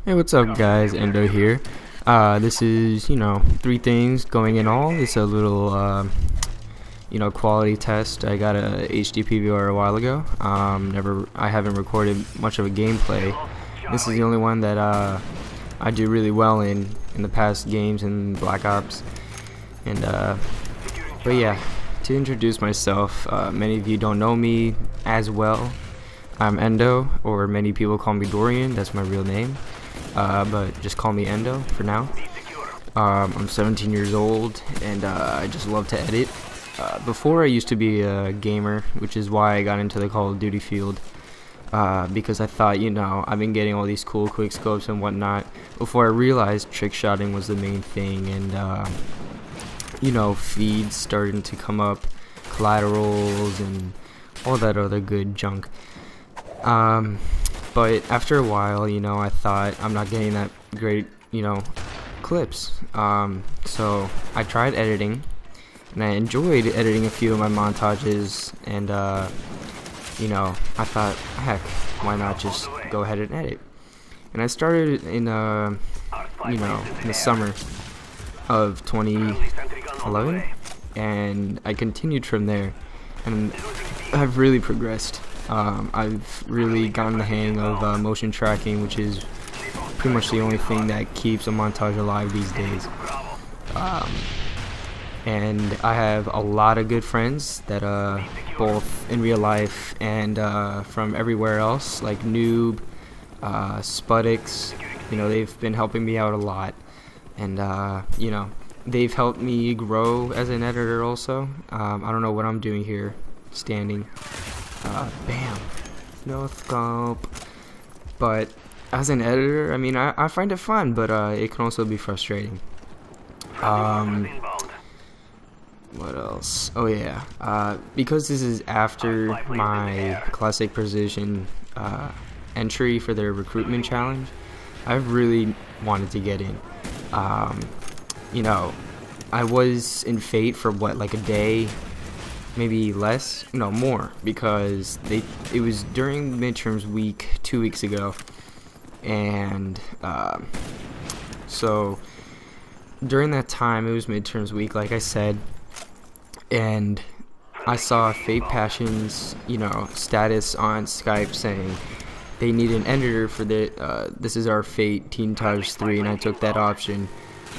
Hey, what's up, guys? Endo here. This is, three things going in all. It's a little, quality test. I got a HD PVR a while ago. I haven't recorded much of a gameplay. This is the only one that I do really well in the past games in Black Ops. And but yeah, to introduce myself, many of you don't know me as well. I'm Endo, or many people call me Dorian. That's my real name. But just call me Endo for now. I'm 17 years old, and I just love to edit. Before I used to be a gamer, which is why I got into the Call of Duty field. Because I thought, I've been getting all these cool quick scopes and whatnot before I realized trick shotting was the main thing, and feeds starting to come up, collaterals, and all that other good junk. But after a while, I thought I'm not getting that great, clips. So I tried editing, and I enjoyed editing a few of my montages, and, I thought, heck, why not just go ahead and edit? And I started in the summer of 2011, and I continued from there, and I've really progressed. I've really gotten the hang of motion tracking, which is pretty much the only thing that keeps a montage alive these days. And I have a lot of good friends that both in real life and from everywhere else, like Noob, Spudix. They've been helping me out a lot, and they've helped me grow as an editor also. I don't know what I'm doing here, standing. Bam, no scope. But as an editor, I find it fun, but it can also be frustrating. What else? Oh yeah, because this is after my Classic Precision entry for their recruitment challenge, I've really wanted to get in. I was in Fate for like a day, maybe less, no more, because it was during midterms week 2 weeks ago, and so during that time it was midterms week, like I said, and I saw Fate Passion's status on Skype saying they need an editor for this is our Fate Teen Taj 3, and I took that option.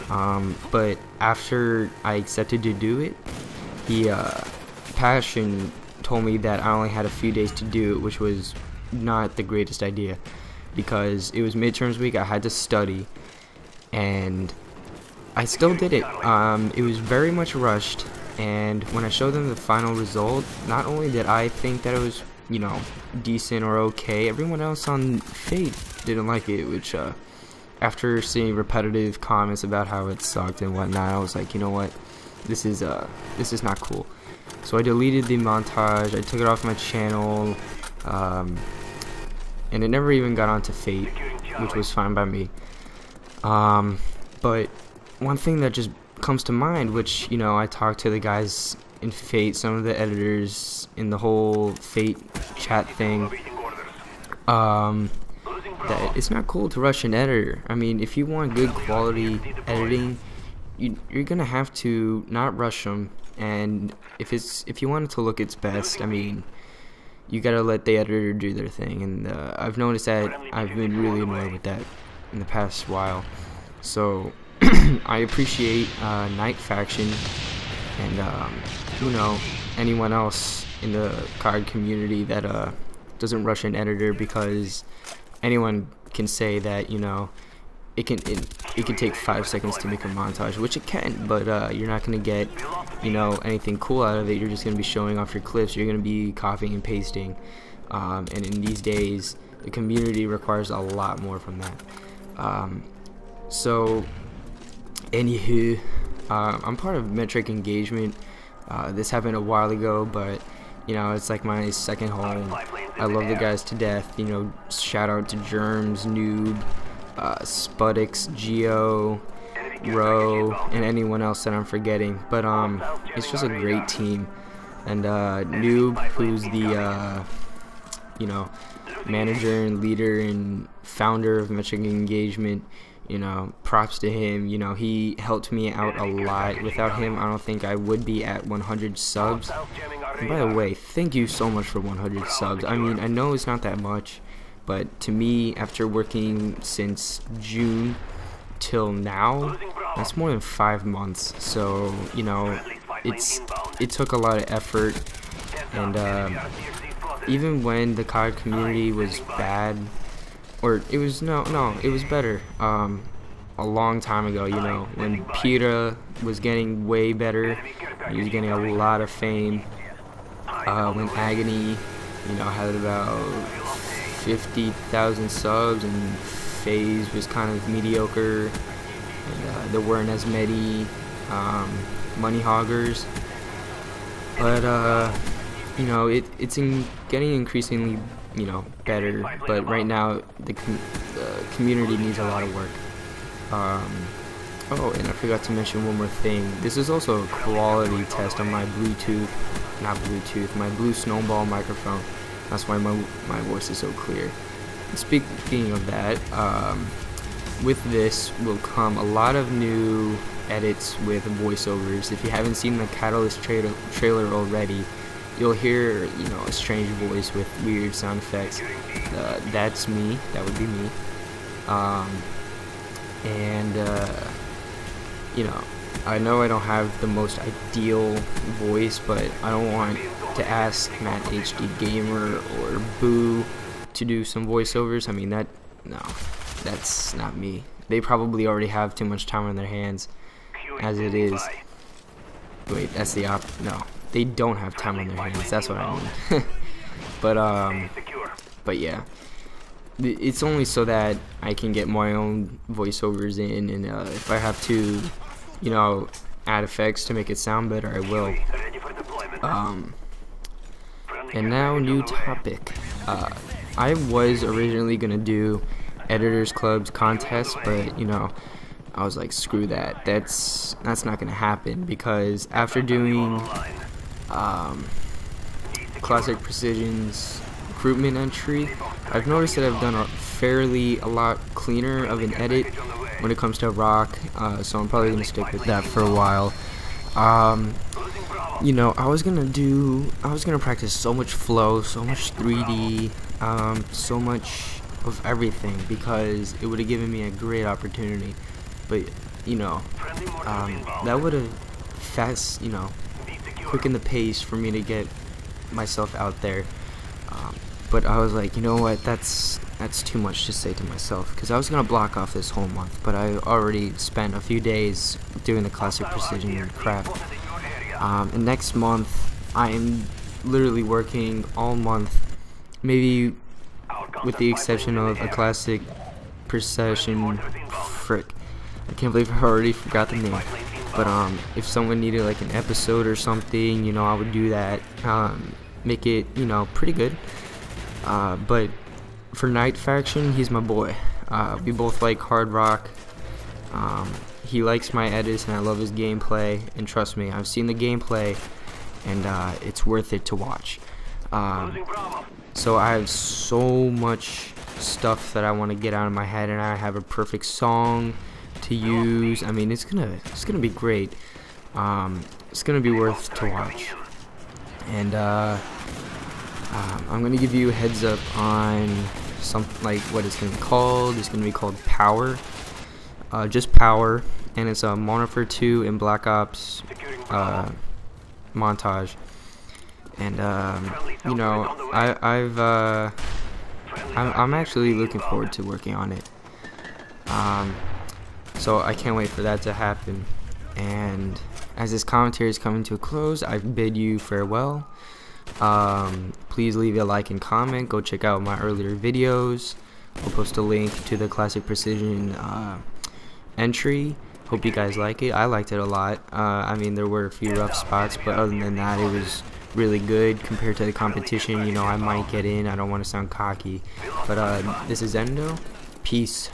But after I accepted to do it, the Passion told me that I only had a few days to do it, which was not the greatest idea, because it was midterms week. I had to study, and I still did it. It was very much rushed, and when I showed them the final result, not only did I think that it was decent or okay, everyone else on Fate didn't like it, which after seeing repetitive comments about how it sucked and whatnot, I was like, you know what, this is not cool. So I deleted the montage, I took it off my channel, and it never even got onto Fate, which was fine by me. But one thing that just comes to mind, which, I talked to the guys in Fate, some of the editors in the whole Fate chat thing, that it's not cool to rush an editor. If you want good quality editing, you're gonna have to not rush them, and if you want it to look its best, you gotta let the editor do their thing. And I've noticed that I've been really annoyed with that in the past while. So I appreciate Night Faction and anyone else in the COD community that doesn't rush an editor, because anyone can say that it can take 5 seconds to make a montage, which it can, but you're not gonna get anything cool out of it. You're just gonna be showing off your clips. You're gonna be copying and pasting, and in these days the community requires a lot more from that. So anywho, I'm part of Metric Engagement. This happened a while ago, but it's like my second home. I love the guys to death. Shout out to Germs, Noob, Spudix, Geo, Ro, and anyone else that I'm forgetting. But it's just a great team. And Noob, who's the manager and leader and founder of Metric Engagement. You know, props to him. You know, he helped me out a lot. Without him, I don't think I would be at 100 subs. And by the way, thank you so much for 100 subs. I mean, I know it's not that much, but to me, after working since June till now, that's more than 5 months. So, you know, it took a lot of effort, and even when the COD community was bad, or it was it was better a long time ago, you know, when Pira was getting way better, he was getting a lot of fame, when Agony, you know, had about 50,000 subs, and FaZe was kind of mediocre, and there weren't as many money hoggers, but you know, it's getting increasingly, you know, better, but right now the community needs a lot of work. Oh, and I forgot to mention one more thing. This is also a quality test on my my Blue Snowball microphone. That's why my voice is so clear. And speaking of that, with this will come a lot of new edits with voiceovers. If you haven't seen the Catalyst trailer already, you'll hear, you know, a strange voice with weird sound effects. That's me. That would be me. You know I don't have the most ideal voice, but I don't want to ask Matt HD Gamer or Boo to do some voiceovers. I mean, that's not me. They probably already have too much time on their hands as it is. Wait, that's the no. They don't have time on their hands. That's what I mean. But yeah, it's only so that I can get my own voiceovers in, and if I have to, you know, add effects to make it sound better, I will. And now, new topic. I was originally gonna do Editors Club's contest, but you know, I was like, screw that. That's not gonna happen, because after doing Classic Precision's recruitment entry, I've noticed that I've done a lot cleaner of an edit when it comes to rock, so I'm probably gonna stick with that for a while. You know, I was gonna practice so much flow, so much 3D, so much of everything, because it would have given me a great opportunity. But you know, that would have quickened the pace for me to get myself out there. But I was like, you know what, that's too much to say to myself, because I was gonna block off this whole month, but I already spent a few days doing the Classic Precision crap. And next month I am literally working all month, maybe with the exception of a Classic Precision. Frick, I can't believe I already forgot the name. But if someone needed like an episode or something, you know, I would do that, make it, you know, pretty good. But for Night Faction, he's my boy. We both like hard rock. He likes my edits, and I love his gameplay. And trust me, I've seen the gameplay, and it's worth it to watch. So I have so much stuff that I want to get out of my head, and I have a perfect song to use. I mean, it's gonna be great. It's gonna be worth to watch. And I'm gonna give you a heads up on something like what it's gonna be called. It's gonna be called Power, just Power, and it's a Modern Warfare 2 and Black Ops montage. And you know, I'm actually looking forward to working on it. So I can't wait for that to happen. And as this commentary is coming to a close, I bid you farewell. Please leave a like and comment. Go check out my earlier videos. I'll post a link to the Classic Precision entry. Hope you guys like it. I liked it a lot. I mean, there were a few rough spots, but other than that, it was really good compared to the competition. You know, I might get in. I don't want to sound cocky, but this is Endo. Peace.